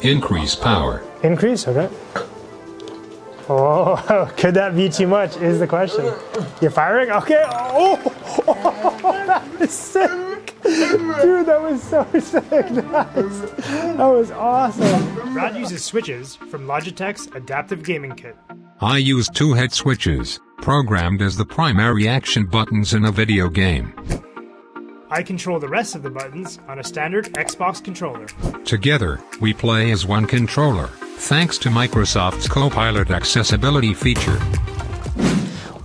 Increase power. Increase, okay. Oh, could that be too much is the question. You're firing? Okay. Oh, that was sick. Dude, that was so sick. Nice. That was awesome. Brad uses switches from Logitech's adaptive gaming kit. I use 2 head switches, programmed as the primary action buttons in a video game. I control the rest of the buttons on a standard Xbox controller. Together, we play as one controller, thanks to Microsoft's Copilot accessibility feature.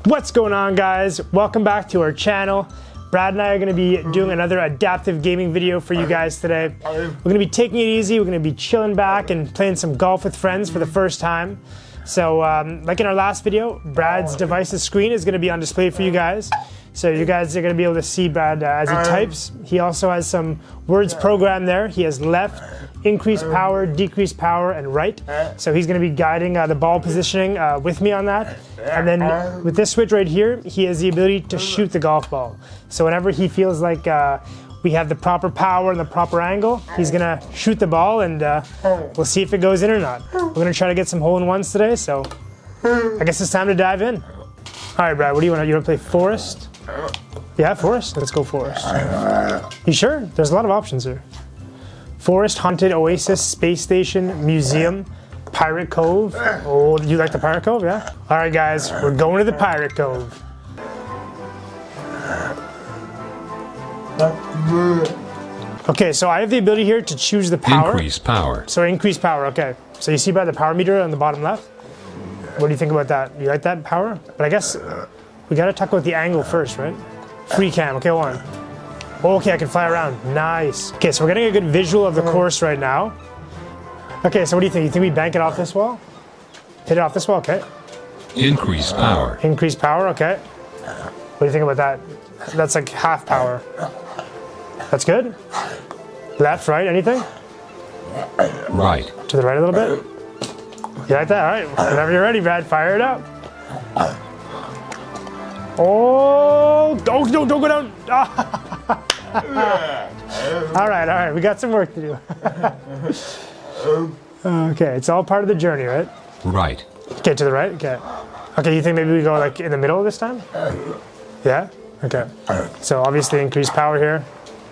What's going on, guys? Welcome back to our channel. Brad and I are going to be doing another adaptive gaming video for you guys today. We're going to be taking it easy. We're going to be chilling back and playing some golf with friends for the first time. So, like in our last video, Brad's device's screen is going to be on display for you guys. So you guys are going to be able to see Brad as he types. He also has some words programmed there. He has left, increase power, decrease power, and right. So he's going to be guiding the ball positioning with me on that. And then with this switch right here, he has the ability to shoot the golf ball. So whenever he feels like we have the proper power and the proper angle, he's going to shoot the ball, and we'll see if it goes in or not. We're going to try to get some hole-in-ones today, so I guess it's time to dive in. All right, Brad, what do you want? You want to play Forest? Yeah, Forest? Let's go Forest. You sure? There's a lot of options here. Forest, Haunted Oasis, Space Station, Museum, Pirate Cove. Oh, you like the Pirate Cove? Yeah? All right, guys, we're going to the Pirate Cove. Okay, so I have the ability here to choose the power. Increase power. So increase power, okay. So you see by the power meter on the bottom left? What do you think about that? You like that power? But I guess we gotta talk about the angle first, right? Free cam, okay, hold on. Okay, I can fly around, nice. Okay, so we're getting a good visual of the course right now. Okay, so what do you think? You think we bank it off this wall? Hit it off this wall, okay. Increase power. Increase power, okay. What do you think about that? That's like half power. That's good? Left, right, anything? Right. To the right a little bit? You like that? All right, whenever you're ready, Brad, fire it up. Oh, don't go down. All right, we got some work to do. Okay, it's all part of the journey, right? Right. Okay, to the right, okay. Okay, you think maybe we go like in the middle this time? Yeah? Okay. So obviously increase power here.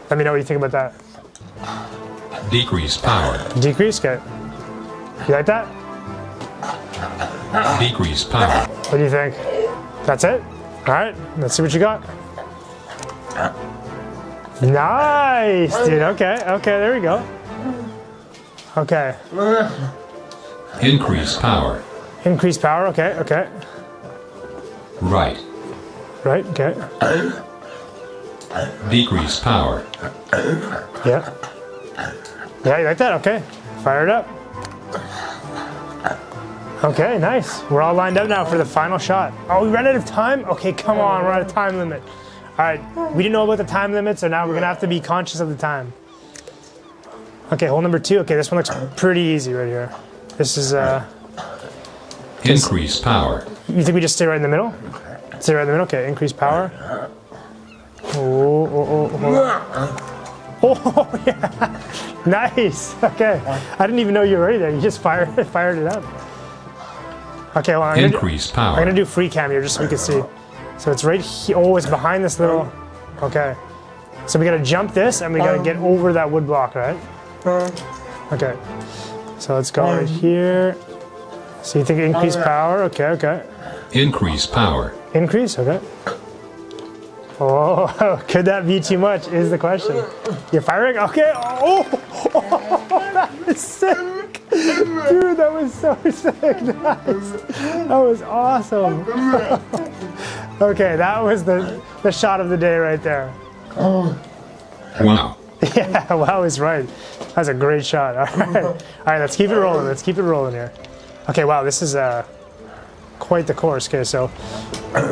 Let me know what you think about that. Decrease power. Decrease, okay. You like that? Decrease power. What do you think? That's it? All right, let's see what you got. Nice, dude. Okay, there we go. Okay. Increase power. Increase power, okay. Right. Right, okay. Decrease power. Yeah. Yeah, you like that? Okay. Fire it up. Okay, nice. We're all lined up now for the final shot. Oh, we ran out of time? Okay, come on, we're at a time limit. All right, we didn't know about the time limit, so now we're gonna have to be conscious of the time. Okay, hole number 2. Okay, this one looks pretty easy right here. This is, Increase power. You think we just stay right in the middle? Stay right in the middle, okay, increase power. Oh, yeah, nice, okay. I didn't even know you were ready there. You just fired it up. Okay, well, Increase power. I'm gonna do free cam here just so we can see. So it's right here. Oh, it's behind this little. Okay. So we gotta jump this and we gotta get over that wood block, right? Okay. So let's go right here. So you think increase power? Okay. Increase power. Increase? Okay. Oh, could that be too much is the question. You're firing? Okay. Oh, that was sick. Dude, that was so sick. Nice. That was awesome. Okay, that was the shot of the day right there. Wow. Yeah, wow is right. That's a great shot. All right, let's keep it rolling. Let's keep it rolling here. Okay, wow, this is quite the course. Okay, so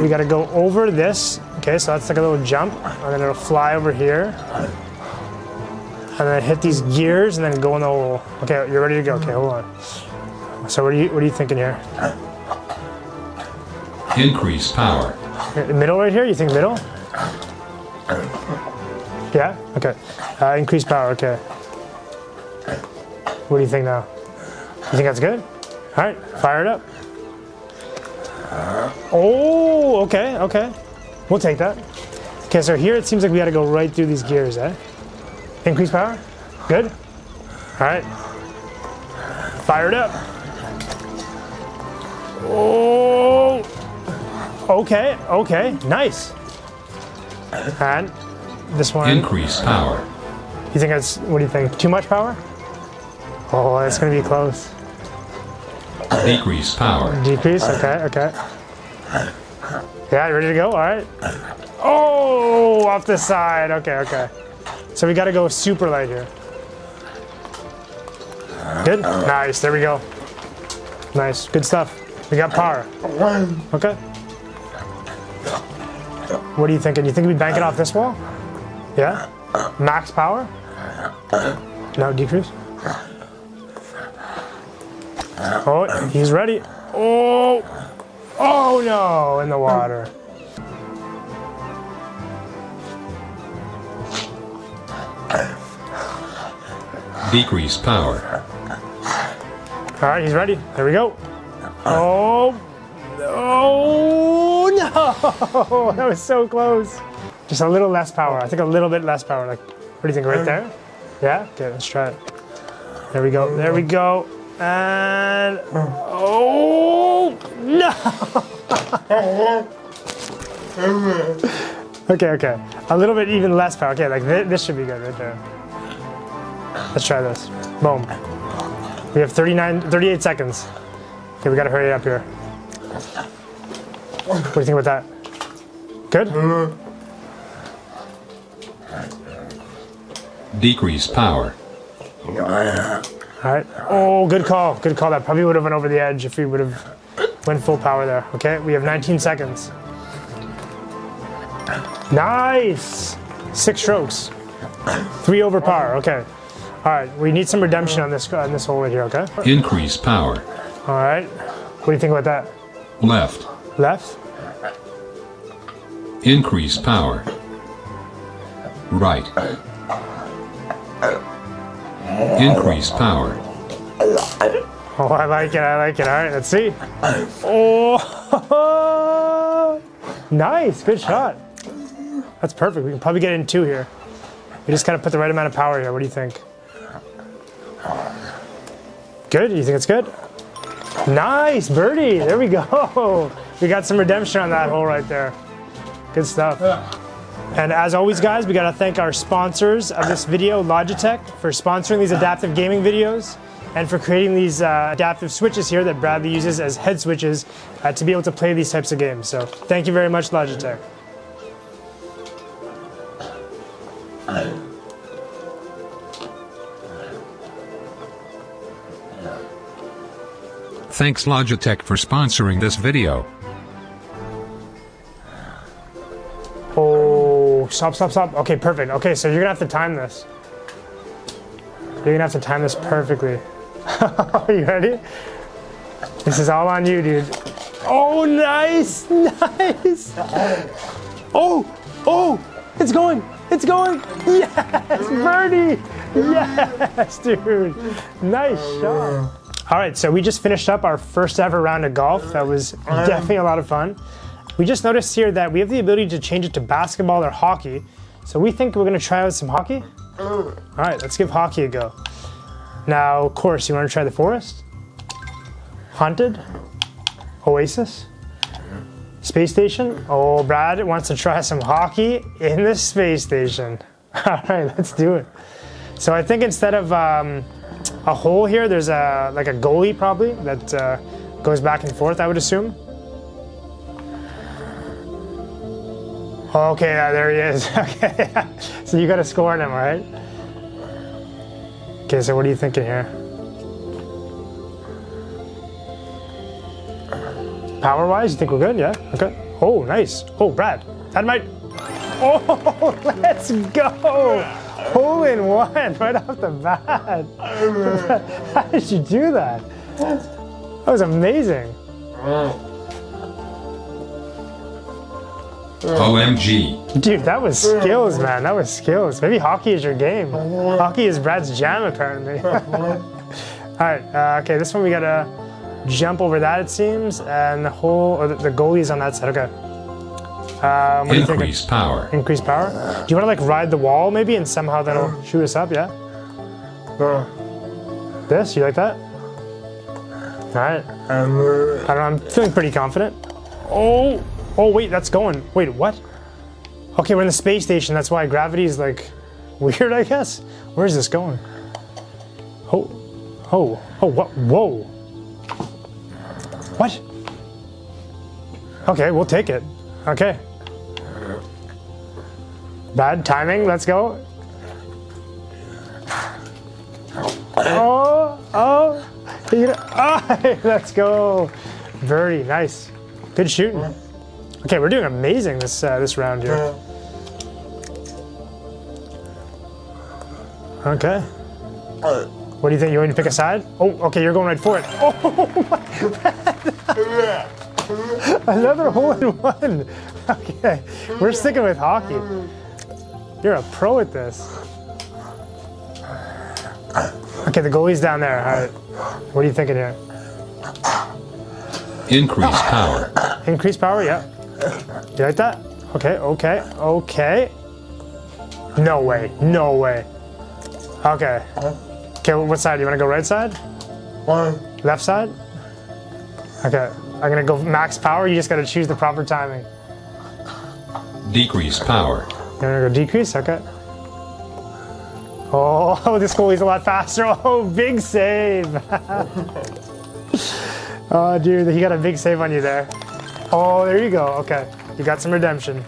we got to go over this. Okay, so that's like a little jump, and then it'll fly over here. And then hit these gears and then go in the hole. Okay, you're ready to go. Okay, hold on. So what are you thinking here? Increase power. Middle right here? You think middle? Yeah? Okay. Increase power, okay. What do you think now? You think that's good? All right, fire it up. Oh, okay, okay. We'll take that. Okay, so here it seems like we gotta go right through these gears, eh? Increase power? Good? All right. Fire it up. Oh, okay, okay, nice. And this one. Increase power. You think that's, what do you think? Too much power? Oh, that's gonna be close. Decrease power. Decrease, okay, okay. Yeah, you ready to go? All right. Oh, off the side, okay, okay. So we gotta go super light here. Good, nice, there we go. Nice, good stuff. We got power. Okay. What are you thinking? You think we bank it off this wall? Yeah? Max power? No, decrease? Oh, he's ready. Oh! Oh no, in the water. Decrease power. All right, he's ready. There we go. Oh! Oh no! That was so close. Just a little less power. I think a little bit less power. Like, what do you think? Right there? Yeah? Okay, let's try it. There we go. There we go. And oh no! Okay, okay. A little bit even less power. Okay, like this should be good right there. Let's try this. Boom. We have 38 seconds. Okay, we gotta hurry up here. What do you think about that? Good? Decrease power. All right. Oh, good call. Good call. That probably would have went over the edge if we would have went full power there. Okay, we have 19 seconds. Nice. 6 strokes. 3 over par. Okay. All right. We need some redemption on this hole right here. Okay. Increase power. All right. What do you think about that? Left. Left. Increase power. Right. Increase power. Oh, I like it. I like it. All right. Let's see. Oh, nice. Good shot. That's perfect. We can probably get in 2 here. We just gotta put the right amount of power here. What do you think? Good? You think it's good? Nice, birdie. There we go. We got some redemption on that hole right there. Good stuff. And as always, guys, we gotta thank our sponsors of this video, Logitech, for sponsoring these adaptive gaming videos and for creating these adaptive switches here that Bradley uses as head switches to be able to play these types of games. So thank you very much, Logitech. Thanks Logitech for sponsoring this video. Oh, stop, stop, stop. Okay, perfect. Okay, so you're gonna have to time this. You're gonna have to time this perfectly. Are you ready? This is all on you, dude. Oh, nice, nice. Oh, oh, it's going, it's going. Yes, birdie. Yes, dude. Nice shot. All right, so we just finished up our first ever round of golf. That was definitely a lot of fun. We just noticed here that we have the ability to change it to basketball or hockey. So we think we're gonna try out some hockey. All right, let's give hockey a go. Now, of course, you wanna try the forest? Haunted? Oasis? Space station? Oh, Brad wants to try some hockey in the space station. All right, let's do it. So I think instead of a hole here, there's like a goalie probably that goes back and forth, I would assume. Okay, there he is. Okay, so you got to score him, right? Okay, so what are you thinking here? Power-wise, you think we're good? Yeah. Okay. Oh, nice. Oh, Brad, that might. Oh, let's go! Hole in one right off the bat. How did you do that? That was amazing. OMG. Dude, that was skills, man. That was skills. Maybe hockey is your game. Hockey is Brad's jam, apparently. right, okay, this one we gotta jump over that, it seems, and the whole, or the goalie's on that side, okay. What do you think? Increase power. Increase power? Do you wanna like ride the wall maybe and somehow that'll shoot us up, yeah? This, you like that? All right. I don't know, I'm feeling pretty confident. Oh, wait, that's going. Wait, what? Okay, we're in the space station. That's why gravity is like weird, I guess. Where is this going? Oh, what? Whoa. What? Okay, we'll take it. Okay. Bad timing, let's go. Oh, let's go. Birdie, nice. Good shooting. Okay, we're doing amazing this round here. Okay. What do you think? You want me to pick a side? Oh, okay, you're going right for it. Oh, my. Another hole-in-one. Okay, we're sticking with hockey. You're a pro at this. Okay, the goalie's down there. All right. What are you thinking here? Increase power. Increase power, yeah. You like that? Okay. No way. Okay. Okay, what side? You want to go right side? Left side? Okay. I'm going to go max power. You just got to choose the proper timing. Decrease power. You're going to go decrease? Okay. Oh, this goalie's a lot faster. Oh, big save. Oh, dude, he got a big save on you there. Oh, there you go. Okay, you got some redemption.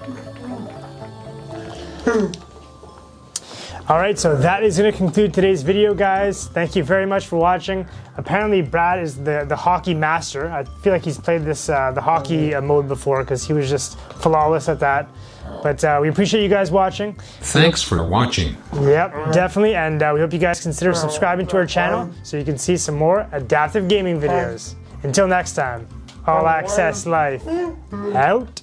All right, so that is going to conclude today's video, guys. Thank you very much for watching. Apparently, Brad is the hockey master. I feel like he's played this the hockey mode before because he was just flawless at that. But we appreciate you guys watching. Thanks for watching. Yep, definitely. And we hope you guys consider subscribing to our channel so you can see some more adaptive gaming videos. Until next time, All Access Life out.